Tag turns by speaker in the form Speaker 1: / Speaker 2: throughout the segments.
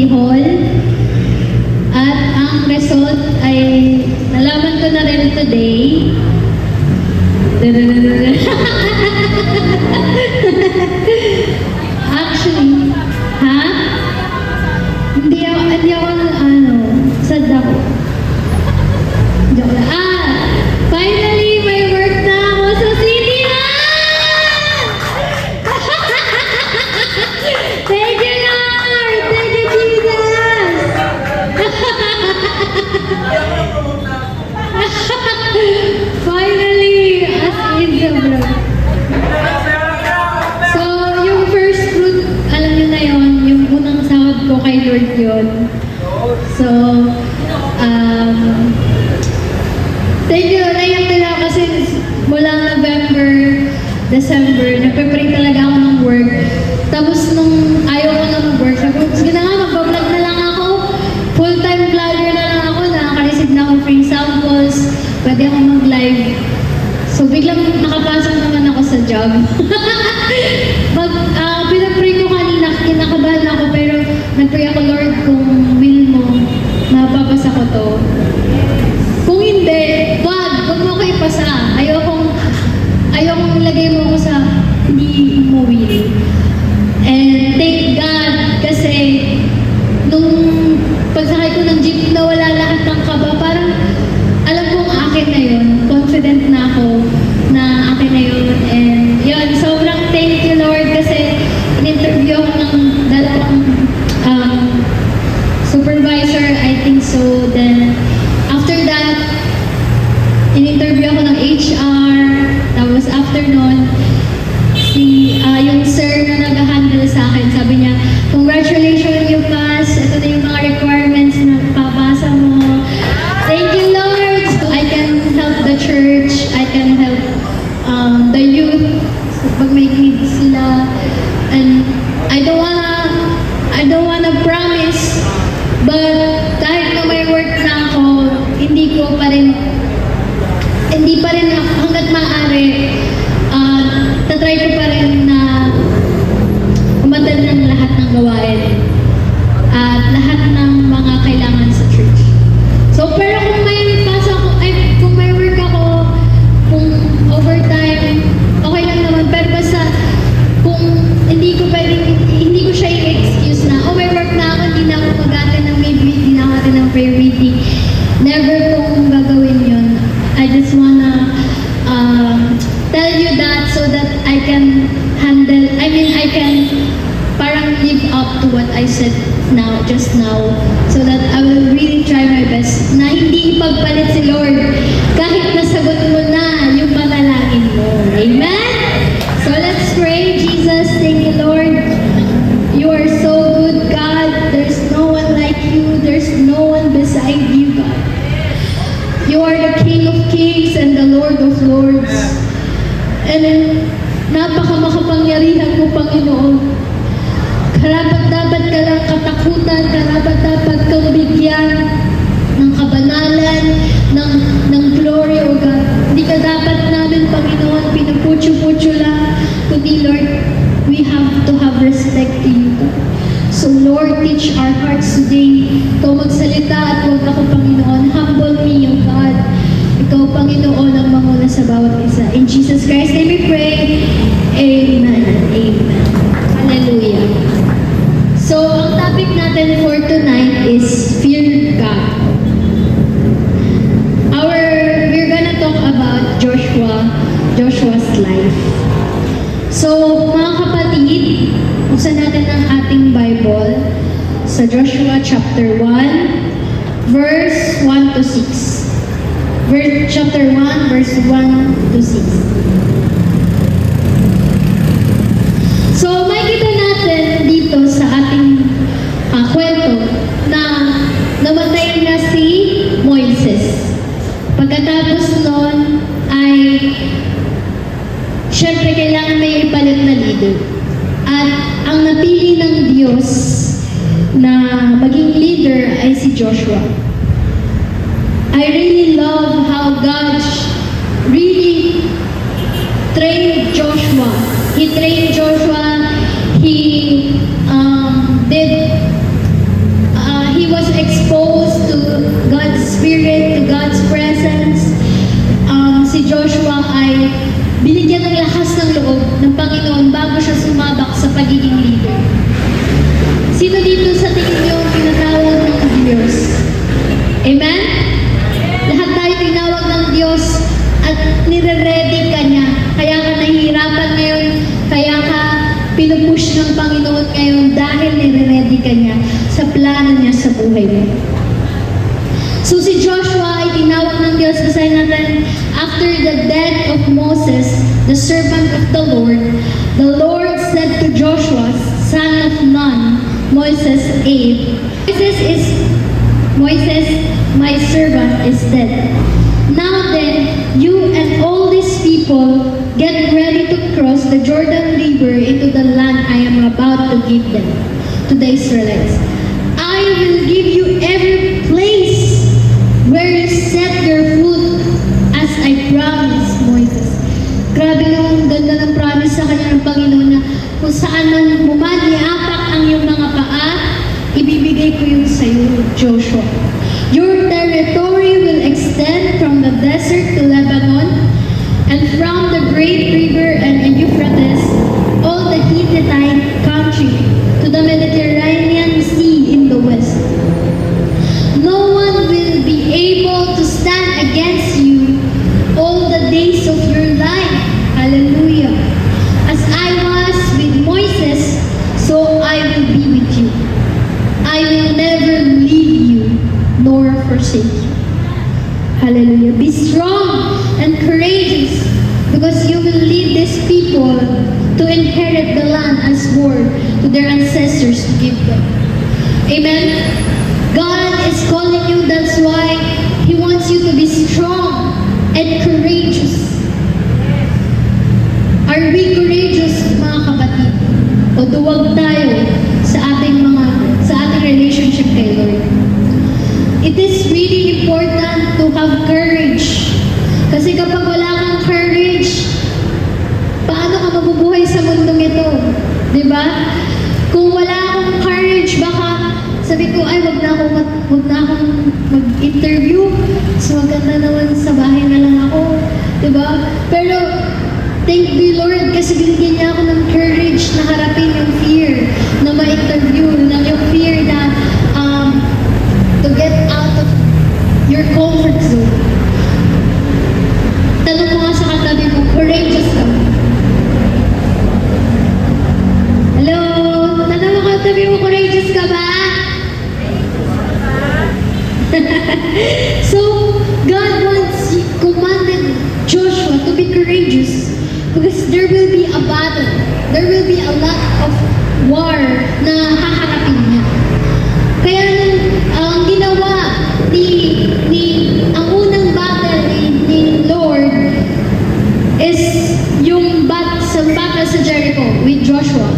Speaker 1: City Hall. At ang result ay nalaman ko na rin today. Actually, ha? Hindi ako sad ako. Joke lang. Finally, may work na ako sa City Hall! Thank you, Lord! Thank you, Jesus! Finally, as in sobrang. So, yung first fruit, alam niyo na yon, yung unang sahod ko kay Lord yun. So, thank you, naiyak nila kasi mula November, December, nagpe-pray talaga ako ng work. Tapos nung ayaw ko na mag-work, sabi ko, sige na nga, mag-vlog na lang ako. Full-time vlogger na lang ako, nakaka-receive na ako free samples, pwede ako mag-live. So biglang nakapasok naman ako sa job. Pinag-pray ko kanina, kinakabahan ako, pero nag-pray ako, Lord, kung will mo, mapapasa ko to. Kung hindi, wag mo ako ipasa. Ayokong ilagay mo ako sa hindi mo will. And thank God, kasi nung pagsakay ko ng jeep na wala lahat ng kaba, parang alam kong akin na yun. Confident na ako na akin na yun. And yun, sobrang thank you, Lord, kasi in-interview ako ng dalawang supervisor, I think so. Then, after that, in-interview ako ng HR. Tapos after nun, yung sir na nag-handle sa akin, sabi niya, congratulations, you pass. Ito na yung mga requirements na papasa mo. Thank you, Lord. So I can help the church. I can help the youth. So, pag may needs sila. And I don't wanna promise, but kahit na may work na ako, hindi pa rin hanggat maaari, tatry ko pa rin na umattend ng lahat ng gawain at lahat ng mga kailangan sa church. So, pero kung may kung may work ako, kung overtime, okay lang naman. Pero basta, kung hindi ko siya i-excuse na, may work na ako, hindi na ako mag-attend ng midweek, hindi na ako attend ng prayer meeting. Never kong gagawin yun. I just wanna tell you that so that I can parang live up to what I said just now, so that I will really try my best na hindi ipagpalit si Lord kahit nasagot mo na yung panalangin mo. Amen? So let's pray. Jesus, thank you, Lord. You are so good, God. There's no one like you. There's no one beside you, God. You are the King of Kings and the Lord of Lords. And napaka-makapangyarihan mo, Panginoon. Karapat-dapat ka lang katakutan, karapat-dapat kang bigyan ng kabanalan, ng glory, O God. Hindi ka dapat namin, Panginoon, pinuputyo-putyo lang, kundi, Lord, we have to have respect to you, God. So, Lord, teach our hearts today. Ikaw magsalita at huwag ako, Panginoon. Humble me, O God. Ikaw, Panginoon, ang manguna sa bawat isa. In Jesus Christ's name we pray. Amen and amen. Hallelujah. So, ang topic natin for tonight is Fear God. We're gonna talk about Joshua's life. So, mga kapatid, buksan natin ang ating Bible sa Joshua chapter 1, verse 1 to 6. Chapter 1, verse 1 to 6. So, makikita natin dito sa ating kwento na namatay na si Moises. Pagkatapos nun ay syempre kailangan may ipalit na leader. At ang napili ng Diyos na maging leader ay si Joshua. I really love how God really trained Joshua. He, Spirit, to God's presence, si Joshua ay binigyan ng lakas ng loob ng Panginoon bago siya sumabak sa pagiging leader. Sino dito sa tingin niyo ang tinatawag ng Diyos? Amen? Lahat tayo tinawag ng Diyos at nire-ready ka niya. Kaya ka nahihirapan ngayon, kaya ka pinupush ng Panginoon ngayon dahil nire-ready ka niya sa plano niya sa buhay mo. So si Joshua ay tinawag ng Diyos. Basahin natin, after the death of Moses, the servant of the Lord said to Joshua, son of Nun, Moses' aide, Moses, my servant, is dead. Now then, you and all these people get ready to cross the Jordan River into the land I am about to give them, to the Israelites. I will give you every place where you set your foot as I promised Moses. Grabe yung ganda ng promise sa kanya ng Panginoon na kung saan man iaapak ang iyong mga paa, ibibigay ko yun sa iyo, Joshua. Your territory will extend from the desert to Lebanon and from the great river and Euphrates, all the Hittite country, to the Mediterranean Sea in the west. No one will be able to stand against you all the days of your life. Hallelujah. As I was with Moses, so I will be with you. I will never leave you nor forsake you. Hallelujah. Be strong and courageous, because you will lead these people to inherit the land as word to their ancestors to give them. Amen. God is calling you, that's why He wants you to be strong and courageous. Are we courageous, mga kapatid? O duwag tayo sa ating relationship kay Lord? It is really important to have courage. Kasi kapag wala kang courage, paano ka mabubuhay sa mundong ito? Diba? Kung wala akong courage, baka sabi ko, ay, wag na akong mag-interview. So, maganda naman sa bahay na lang ako. Diba? Pero, thank you, Lord, kasi binigyan niya ako ng courage na harapin yung fear na ma-interview, na yung fear na to get out of your comfort zone. Tanong mo nga sa katabi mo, courageous ka ba? Hello? Tanong mo katabi mo, courageous ka ba? So, God commanded Joshua to be courageous because there will be a battle. There will be a lot of war na haharapin niya. Kaya ang ginawa ang unang battle ni Lord is yung battle sa Jericho with Joshua.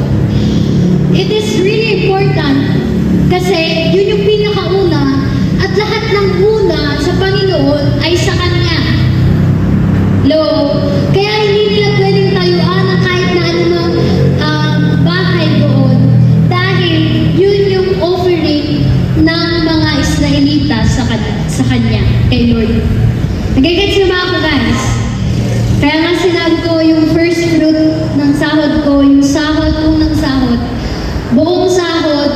Speaker 1: It is really important kasi yun yung pinakauna at lahat ng una sa Panginoon ay sa Kanya. Kaya hindi nila pwedeng tayuan ng kahit na anumang bahay doon dahil yun yung offering ng mga Israelita sa Kanya, kay Lord. Nagigets na ba ako, guys? Kaya nga sinabi ko yung first fruit ng sahod ko, yung unang sahod, buong sahod,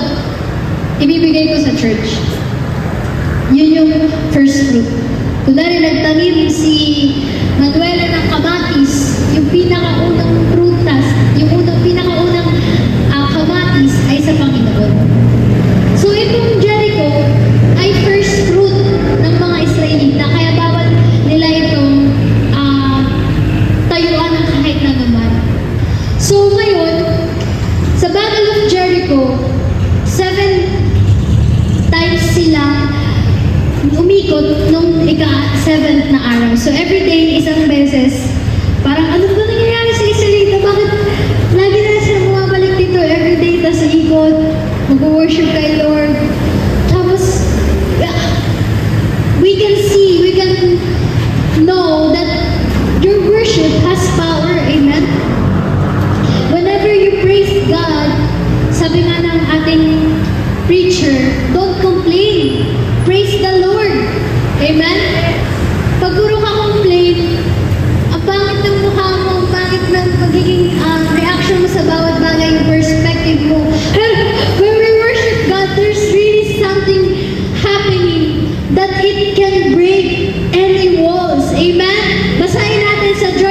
Speaker 1: ibibigay ko sa church. Yun yung first fruit. Kunwari nagtanim si Manuela ng kamatis, yung pinakaunang prutas, yung pinakaunang kamatis ay sa Panginoon. So itong Jericho ay first fruit ng mga Israelita, kaya bawal nila itong tayuan ng kahit na naman. So ngayon, sa Battle of Jericho, 7 times sila umikot nung ika-7th na araw. So every day, isang beses, parang ano ba nangyayari sa Israelita? Bakit lagi na sila bumabalik dito? Every day, tas ikot, mag-worship kay Lord. Tapos, we can know that your worship has power. Amen? Whenever you praise God, sabi nga ng ating preacher, don't complain. Praise the Lord.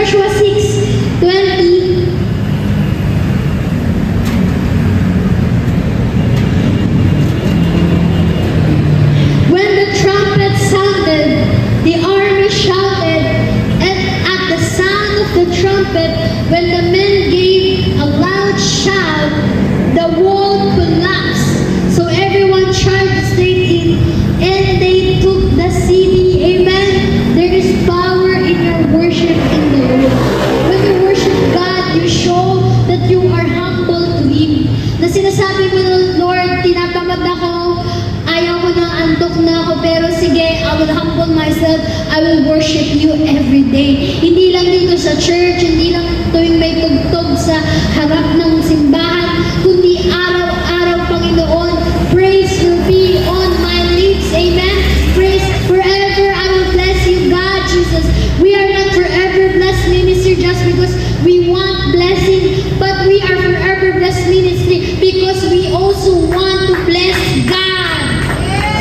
Speaker 1: Joshua 6:20. When the trumpet sounded, the army shouted, and at the sound of the trumpet, when the men gave a loud shout, the wall collapsed. So everyone charged straight in, and they took the city. Amen. There is power in your worship in the Lord. When you worship God, you show that you are humble to Him. Na sinasabi mo na, Lord, tinatamad ako, ayaw ko na, antok na ako, pero sige, I will humble myself, I will worship you every day. Hindi lang dito sa church, hindi lang tuwing may tugtog sa harap ng simbahan, kundi araw-araw, Panginoon, praise will be on my lips. Amen? Praise forever, I will bless you, God, Jesus. We are not forever blessed ministry just because we want blessing, but we are forever blessed ministry because we also want to bless God.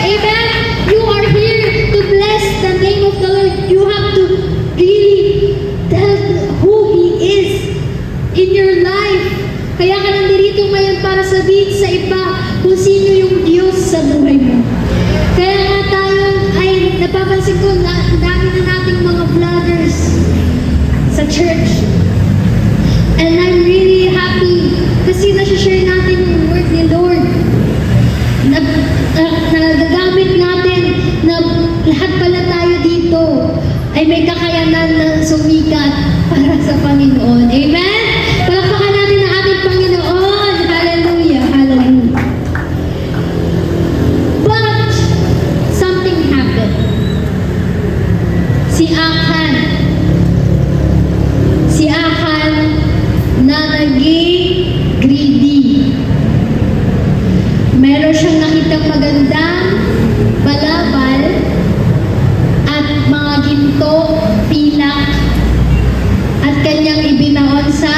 Speaker 1: Amen? You are here to bless the name of the Lord. You have to really tell who He is in your life. Kaya ka nandito ngayon para sabihin sa iba kung sino yung Diyos sa buhay mo. Kaya nga tayo ay napapansin ko na dami na nating mga vloggers sa church. And I'm really happy kasi nasi-share natin yung word ni Lord. Nagagamit natin na lahat pala tayo dito ay may kakayanan na sumikat para sa Panginoon. Amen? Palakpakan natin ang ating Panginoon. Hallelujah. Hallelujah. But something happened. Si Achan na naging greedy. Meron siyang nakitang magandang balabal at mga ginto, pilak, at kanyang ibinaon sa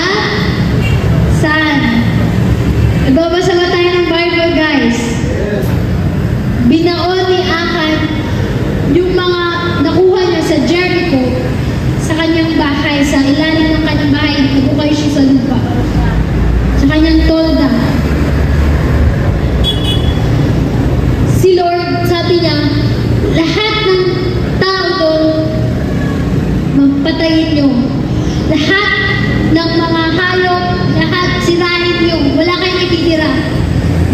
Speaker 1: saan? Nagbabasa ba tayo ng Bible, guys? Binaon ni Achan yung mga nakuha niya sa Jericho sa kanyang bahay, sa ilalim ng kanyang bahay, nabukay siya sa lupa. Sa kanyang tolda. Si Lord, sabi niya, lahat ng tao doon, magpatayin niyo. Lahat ng mga hayop, lahat sirahin niyo. Wala kayong ititira.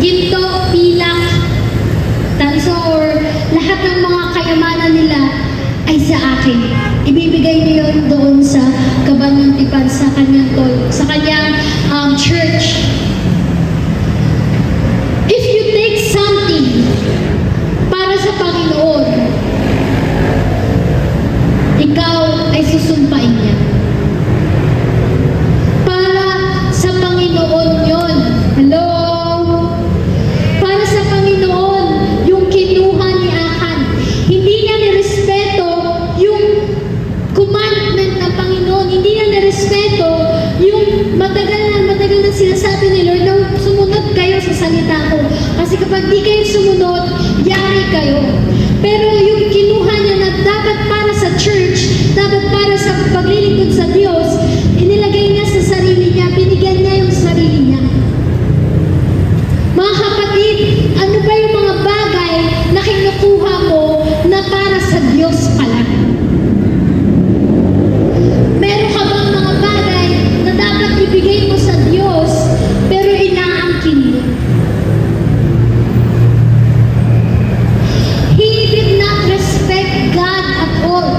Speaker 1: Ginto, pilak, tanso, or lahat ng mga kayamanan nila ay sa akin. Ibibigay niyo yun doon sa kabanuntipan, sa kanyang sa kanyang church. If you take something para sa Panginoon, ikaw ay susumpain niya. Para sa Panginoon yon. Hello? Para sa Panginoon, yung kinuha ni Achan. Hindi niya nirespeto yung commandment ng Panginoon. Hindi niya nirespeto yung matagal na sinasabi ni Lord na sumunod kayo sa salita ko. Kasi kapag di kayo sumunod, yari kayo. Pero yung kinuha niya na dapat para sa church, dapat para sa paglilingkod sa Diyos, inilagay niya sa sarili niya, binigyan niya yung sarili niya. Mga kapatid, ano ba yung mga bagay na kinukuha mo na para sa Diyos pala? Meron ka bang mga bagay na dapat ibigay mo sa Diyos, pero inaangkin mo? He did not respect God at all.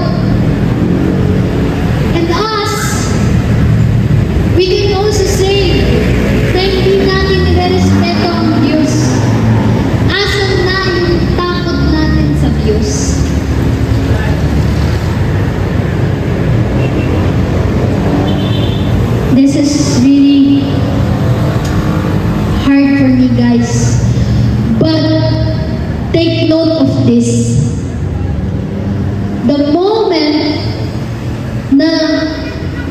Speaker 1: And us, we can also say na hindi natin nire-respeto ang Diyos. Asan na yung takot natin sa Diyos? This is really hard for me, guys. But take note of this. The moment na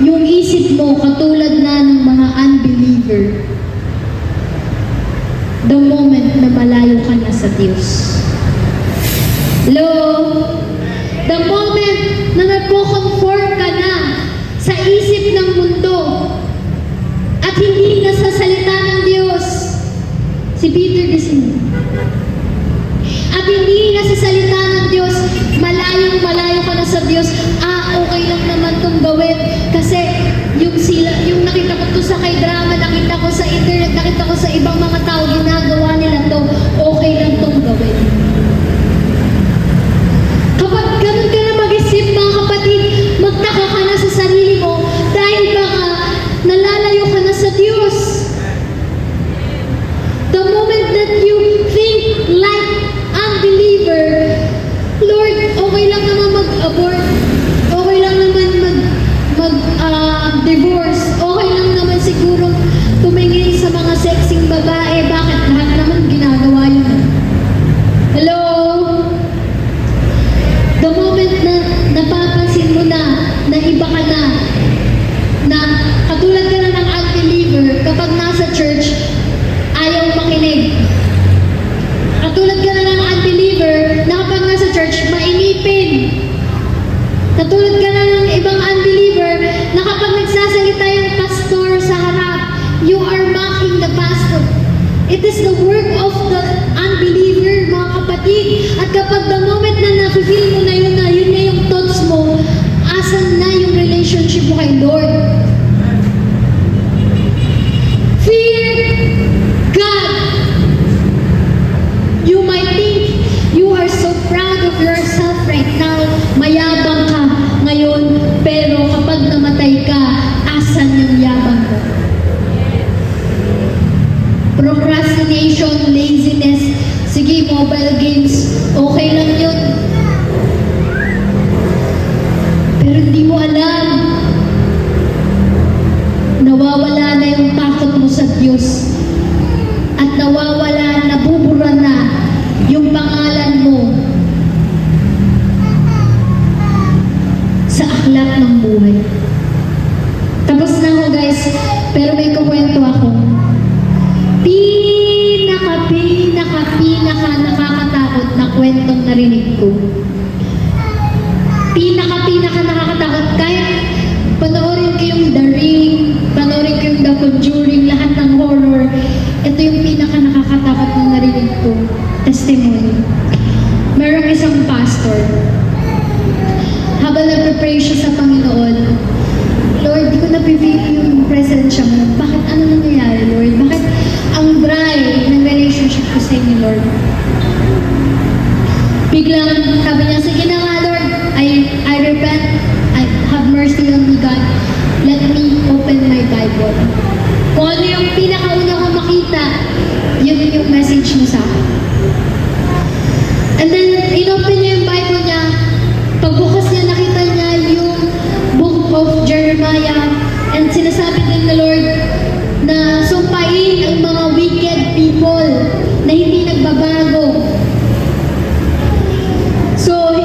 Speaker 1: yung isip mo katulad na ng mga unbeliever, the moment na malayo ka na sa Diyos. Hello? The moment na nagko-conform ka na sa isip Si Peter din. At hindi na sa salita ng Diyos, malayo ka na sa Diyos, okay lang naman itong gawin. Kasi yung nakita ko to sa K-drama, nakita ko sa internet, nakita ko sa ibang mga tao, ginagawa nila to, okay lang itong gawin. Kapag ganun ka na mag-isip, mga kapatid, magtaka ka na sa sarili mo dahil baka nalalayo ka na sa Diyos. The moment that you think like unbeliever, Lord, okay lang naman mag-abort, okay lang naman mag-divorce, okay lang naman siguro tumingin sa mga sexing babae, bakit lahat naman ginagawa yun? Hello? The moment na napapansin mo na iba ka na katulad ka na ng unbeliever, kapag nasa church, ayaw makinig. Katulad ka na ng unbeliever, na kapag nasa church, mainipin. Katulad ka na ng ibang unbeliever, na kapag nagsasalita yung pastor sa harap, you are mocking the pastor. It is the work of the unbeliever, mga kapatid. At kapag the moment na nafe-feel mo na yun na yung thoughts mo, asan na yung relationship mo kay Lord? Fear God. You might think you are so proud of yourself right now. Mayabang ka ngayon, pero kapag namatay ka, asan yung yabang mo? Procrastination, laziness, sige, mobile games, okay lang yun. Pero hindi mo alam, nawawala na yung takot mo sa Diyos. At nawawala, nabubura na yung pangalan mo sa aklat ng buhay. Tapos na ako, guys, pero may kukwento ako. Pinaka nakakatakot na kwentong narinig ko. Pinaka nakakatakot. Kahit panoorin ko yung The Ring, panoorin ko yung The Conjuring, lahat ng horror, ito yung pinaka nakakatakot na narinig ko. Testimony. Merong isang pastor. Habang nagpe-pray siya sa Panginoon, Lord, di ko na-feel yung presensya mo. Bakit ano nangyayari, Lord? Bakit ang dry ng relationship ko sa inyo, Lord? Biglang sabi niya, sige na nga, Lord, I repent, I have mercy on me, God. Let me open my Bible. Kung ano yung pinakauna ko makita, yun yung message niya sa akin. And then, inopen niya yung Bible niya. Pagbukas niya, nakita niya yung book of Jeremiah. And sinasabi din ng Lord na sumpain ang mga wicked people na hindi nagbabago. So,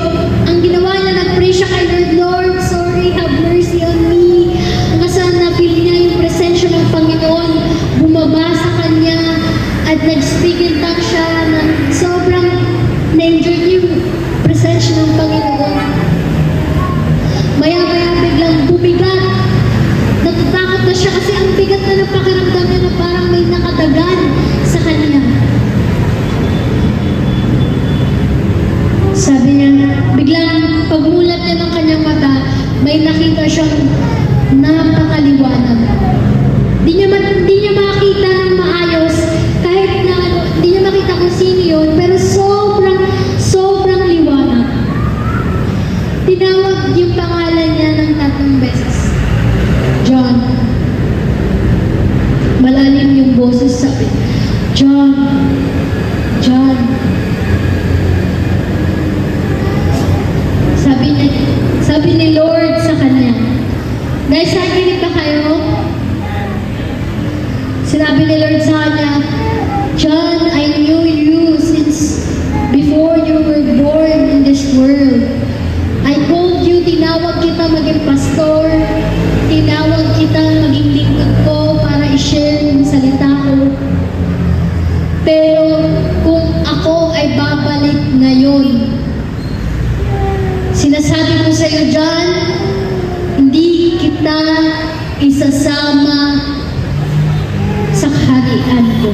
Speaker 1: ang ginawa niya, nag-pray siya kay Lord, Lord, sorry, have mercy on me. Hanggang saan na-feel niya yung presensya ng Panginoon, bumaba sa kanya, at nag-speak in tongues siya na sobrang na-enjoy niya yung presensya ng Panginoon. Maya-maya biglang bumigat. Natatakot na siya kasi ang bigat na ng pakiramdam niya na parang may nakadagan sa kanya. Sabi niya, biglang pagmulat niya ng kanyang mata, may nakita siyang napakaliwanag. Di niya makita ng maayos, kahit na di niya makita kung sino yun, pero sobrang liwanag. Tinawag yung pangalan niya ng 3 beses. John. Malalim yung boses, sabi, John. John. Sabi ni Lord sa kanya, guys, nakikinig ba kayo? Sinabi ni Lord sa kanya, John, I knew you since before you were born in this world. I called you, tinawag kita maging pastor, tinawag kita maging lingkod ko para i-share yung salita ko. Pero kung ako ay babalik ngayon, sinasabi ko sa iyo, John, hindi kita isasama sa kaharian ko.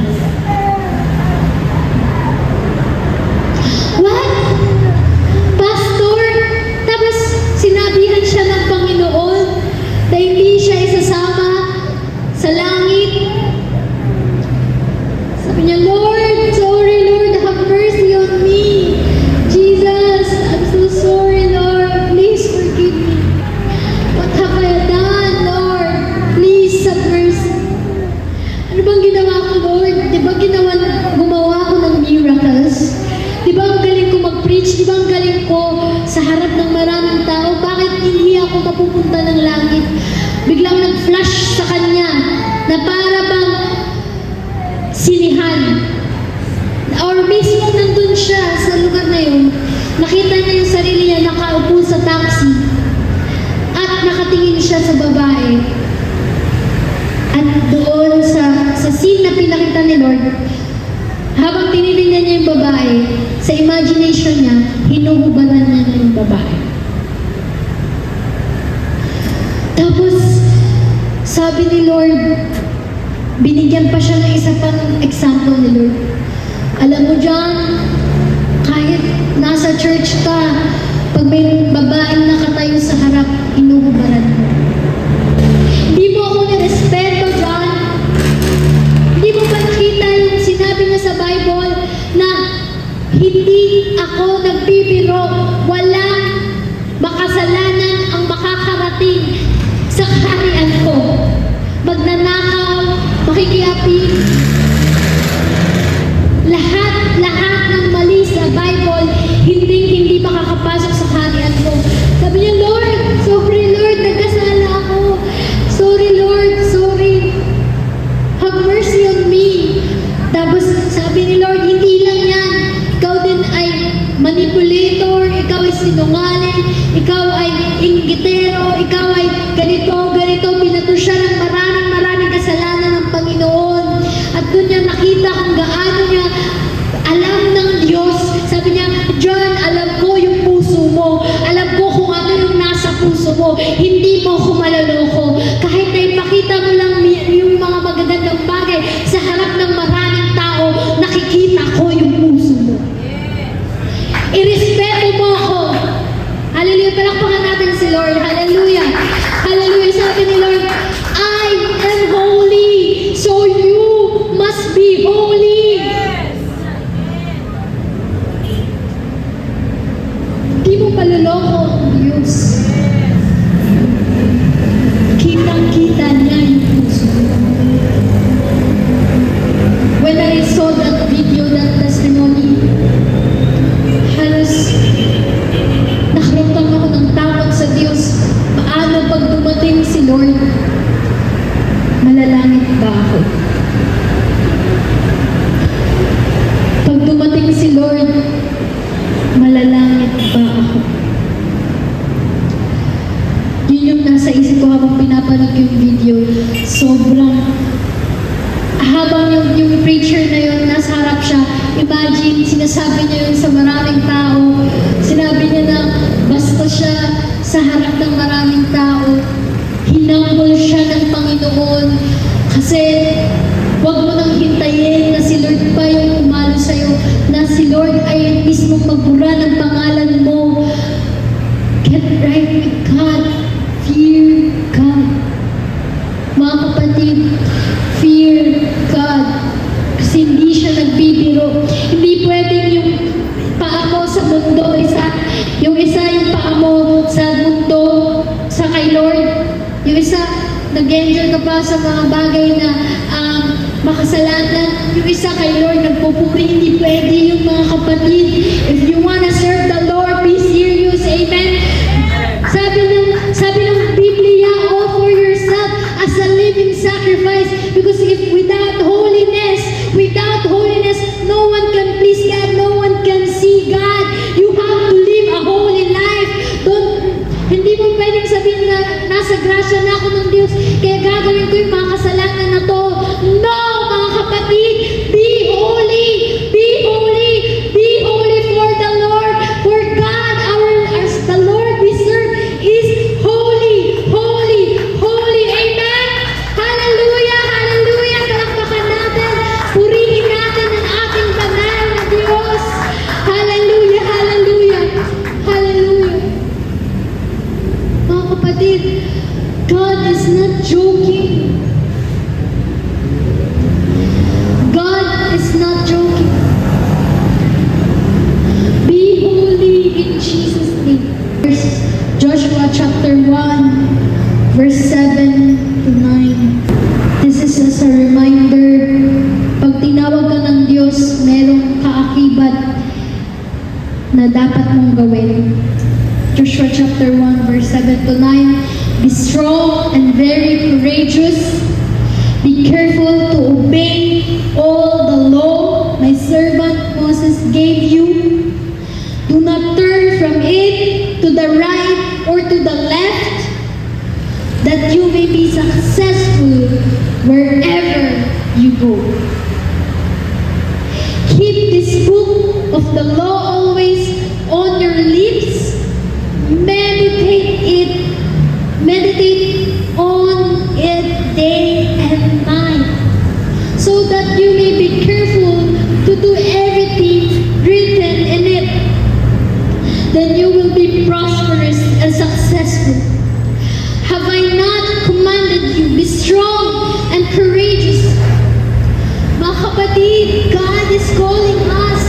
Speaker 1: biglang nag-flash sa kanya na para bang sinihan. Or mismo nandun siya sa lugar na yun, nakita niya yung sarili niya nakaupo sa taxi at nakatingin siya sa babae. At doon sa scene na pinakita ni Lord, habang tinitingnan niya yung babae, sa imagination niya, hinuhubaran niya yung babae. Tapos, sabi ni Lord, binigyan pa siya ng isa pang example ni Lord. Alam mo dyan, kahit nasa church ka, pag may babaeng nakatayo sa harap, hinuhubaran mo. Hindi mo ako nirespeto dyan. Hindi mo ba nakita yung sinabi niya sa Bible na hindi ako nagbibiro, walang makasalanan ang makakarating sa kaharian ko. Magnanakaw, makikiapi, lahat ng mali sa Bible, hindi makakapasok sa kaharian ko. Sabi niya, Lord, sorry Lord, nagkasala ako. Sorry Lord, sorry. Have mercy on me. Tapos sabi ni Lord, hindi lang yan. Ikaw din ay manipulator, ikaw ay sinungaling, ikaw ay inggitero, ikaw ay ganito. Binato siya ng maraming kasalanan ng Panginoon. At doon niya nakita kung gaano niya alam ng Diyos. Sabi niya, John, alam ko yung puso mo. Alam ko kung ano yung nasa puso mo. Hindi mo ako malaloko. Kahit na ipakita mo lang yung mga magagandang bagay sa harap ng maraming tao, nakikita ko yung puso mo. Irespeto mo ako. Hallelujah. Palakpakan natin si Lord. Hallelujah. Hallelujah. Sabi ni Lord, I am holy, so you must be holy. Hindi mo paluloko ang Diyos. Kitang-kita niya yung puso. When I saw that video, that testimony, halos nakaramdam ako ng takot sa Diyos. Paano pag dumating si Lord, malalangit ba ako? Pag dumating si Lord, malalangit ba ako? Yun yung nasa isip ko habang pinapanood yung video. Sobrang habang yung preacher na yun, nasa harap siya, imagine, sinasabi niya yun sa maraming tao. Sinabi niya na basta siya sa harap ng maraming tao, hinambol siya ng Panginoon. Kasi huwag mo nang hintayin na si Lord pa yung umalo sa'yo, na si Lord ay mismo magbura ng pangalan mo. Get right with God. Fear God. Mga kapatid, fear God. Kasi hindi siya nagbibiro. Hindi pwedeng yung paa mo sa mundo, yung paa mo sa mundo, sa kay Lord. Yung isa, nag-enjoy ka pa sa mga bagay na makasalanan. Yung isa kay Lord, nagpupuri. Hindi pwede yung mga kapatid. If you wanna serve the Lord, be serious. Amen? Sabi ng Biblia, offer yourself as a living sacrifice. Because if without holiness, no one can please God, no one can see God. You have to live a holy life. Hindi mo pwedeng sabihin na nasa grasya na ako ng Diyos, kaya gagawin ko yung mga kasalanan na to. No, mga kapatid, be holy, be holy, be holy for the Lord, for God, the Lord we serve is holy, holy, holy. Amen? Hallelujah, hallelujah. Palakpakan natin, purihin natin ang ating banal na Diyos. Hallelujah, hallelujah, hallelujah. Mga kapatid, God is not joking. God is not joking. Be holy in Jesus' name. Joshua chapter 1, verse 7 to 9. This is as a reminder, pag tinawag ka ng Diyos, merong kaakibat na dapat mong gawin. Joshua chapter 1, verse 7 to 9. Be strong and very courageous. Be careful to obey all the law my servant Moses gave you. Do not turn from it to the right or to the left, that you may be successful wherever you go. Keep this book of the law always on your lips. Meditate on it day and night, so that you may be careful to do everything written in it. Then you will be prosperous and successful. Have I not commanded you? Be strong and courageous. Mga kapatid, God is calling us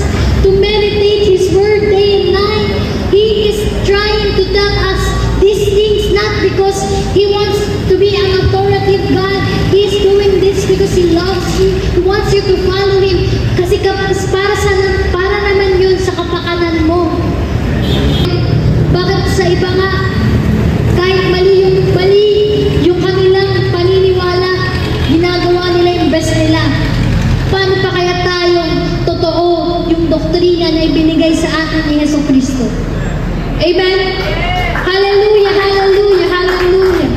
Speaker 1: to meditate His Word day and night. He is trying to tell us these things not because He wants to be an authoritative God. He is doing this because He loves you. He wants you to follow Him. Kasi para naman yun sa kapakanan mo. Bakit sa iba nga, kahit mali yung kanilang paniniwala, ginagawa nila yung best nila. Paano pa kaya tayong totoo yung doktrina na ibinigay sa atin ni Hesus Kristo? Amen? Hallelujah, hallelujah, hallelujah.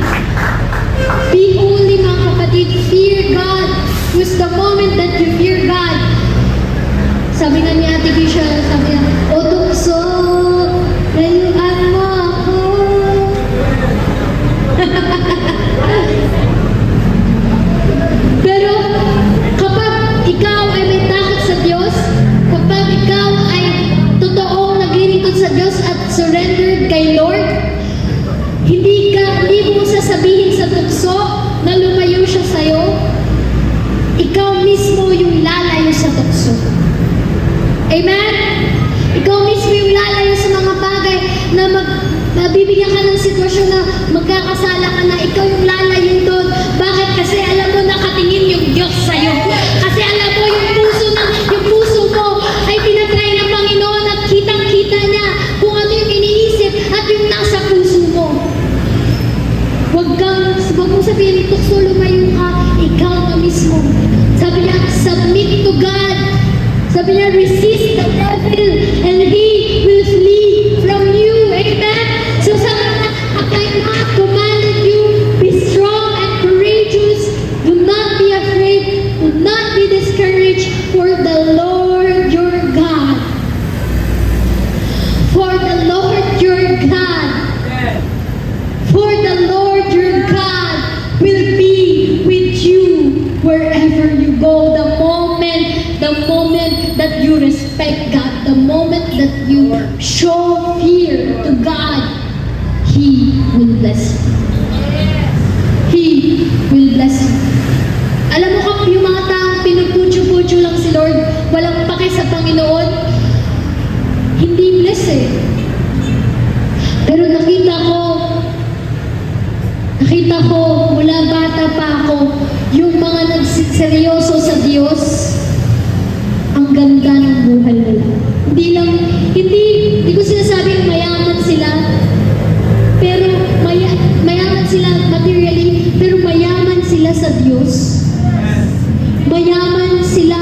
Speaker 1: Be holy, mga kapatid. Fear God. Because the moment that you fear God, sabi nga ni Ate Kisha, sabi nga, O tukso, layuan mo ako. Pero kapag ikaw ay may takot sa Diyos, kapag ikaw ay totoong naglilingkod sa Diyos at surrendered kay Lord, hindi mo sasabihin sa tukso na lumayo siya sa'yo. Ikaw mismo yung lalayo sa tukso. Amen? Ikaw mismo yung lalayo sa mga bagay na mabibigyan ka ng sitwasyon na magkakasala ka na, ikaw yung lalayo doon. Bakit? Kasi alam mo nakatingin yung Diyos sa'yo. Kasi alam mo yung puso mo ay tinatry ng Panginoon at kitang-kita niya kung ano yung iniisip at yung nasa puso mo. Huwag mo sabihin, tukso lumayo ka, ikaw na mismo. Sabi niya, submit to God. Sabi niya, resist the devil and he will flee from you. Amen? So sabi niya, I have commanded you, be strong and courageous. Do not be afraid. Do not be discouraged, for the Lord your God. For the Lord your God. For the Lord your God will be with you wherever you go. The moment that you respect God, the moment that you show fear to God, He will bless you. He will bless you. Alam mo kung yung mga taong pinuputyo-putyo lang si Lord, walang pake sa Panginoon, hindi bless eh. Pero nakita ko mula bata pa ako, yung mga nagseryoso sa Diyos, ang ganda ng buhay nila. Hindi ko sinasabing mayaman sila, pero mayaman sila materially, pero mayaman sila sa Diyos. Mayaman sila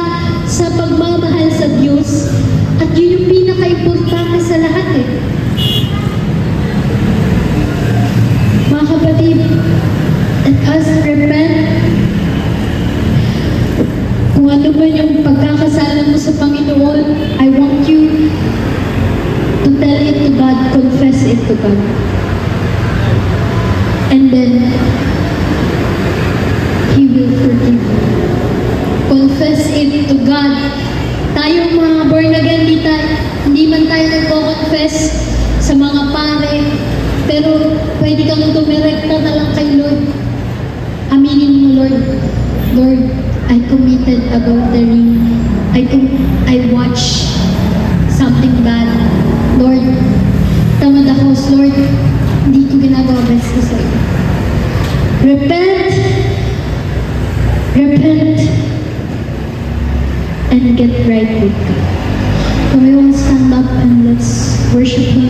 Speaker 1: sa pagmamahal sa Diyos. At yun yung pinaka-importante sa lahat eh. Mga kapatid, let us repent. Kung ano ba yung pagkakasala mo sa Panginoon, I want you to tell it to God, confess it to God. And then, He will forgive you. Confess it to God. Tayong mga born again, hindi man tayo nagko-confess sa mga pare, pero pwede kang dumirekta na lang kay Lord. Aminin mo, Lord, I committed adultery. I watched something bad. Lord, tamad ako. Lord, hindi ko ginagawa best ko sa'yo. Repent and get right with God. So we want to stand up and let's worship Him.